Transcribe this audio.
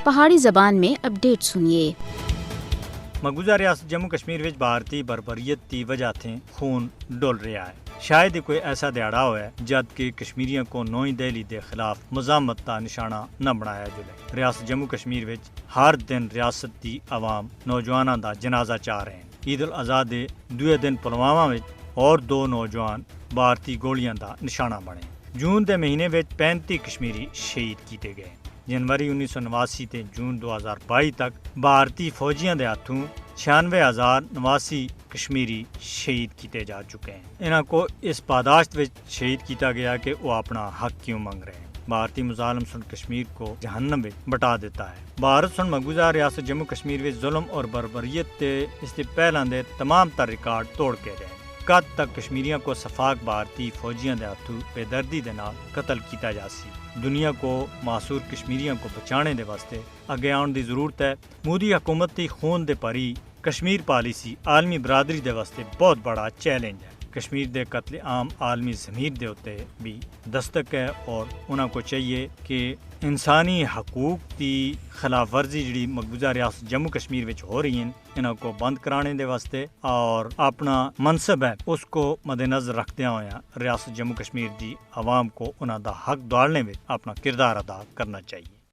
پہاڑی زبان میں اپڈیٹ سنیے۔ مقبوضہ ریاست جموں کشمیر وچ بھارتی بربریت کی وجہ تھے خون ڈول رہا ہے۔ شاید ہی کوئی ایسا دیہڑا ہوا ہے جد کہ کشمیریوں کو نوئی دہلی دے خلاف مزاحمت کا نشانہ نہ بنایا جائے۔ ریاست جموں کشمیر وچ ہر دن ریاست دی عوام نوجوانوں دا جنازہ چاہ رہے ہیں۔ عید الاضحیٰ دے دوے دن پلوامہ وچ اور 2 نوجوان بھارتی گولیاں دا نشانہ بنے۔ جون دے مہینے وچ 35 کشمیری شہید کیتے گئے۔ جنوری 1989 تے جون 2022 تک بھارتی فوجیاں دے ہاتھوں 96,089 کشمیری شہید کیتے جا چکے ہیں۔ انہاں کو اس پاداشت وچ شہید کیتا گیا کہ وہ اپنا حق کیوں منگ رہے ہیں۔ بھارتی مظالم سن کشمیر کو جہنم میں بٹا دیتا ہے۔ بھارت سن مقبوضہ ریاست جموں کشمیر وچ ظلم اور بربریت تے اس سے پہلاں دے تمام تر ریکارڈ توڑ کے گئے۔ کد تک کشمیریوں کو سفاق بھارتی فوجیاں دے ہاتھوں بے دردی دے نال قتل کیتا جا سی۔ دنیا کو معصور کشمیریوں کو بچانے دے واسطے اگے آن دی ضرورت ہے۔ مودی حکومت دی خون دے پری کشمیر پالیسی عالمی برادری دے واسطے بہت بڑا چیلنج ہے۔ کشمیر دے قتل عام عالمی ضمیر دے ہوتے بھی دستک ہے اور انہاں کو چاہیے کہ انسانی حقوق دی خلاف ورزی جڑی مقبوضہ ریاست جموں کشمیر وچ ہو رہی ہیں انہاں کو بند کرانے دے واسطے اور اپنا منصب ہے اس کو مد نظر رکھدیاں ہویا ریاست جموں کشمیر دی عوام کو انہاں دا حق دوڑنے میں اپنا کردار ادا کرنا چاہیے۔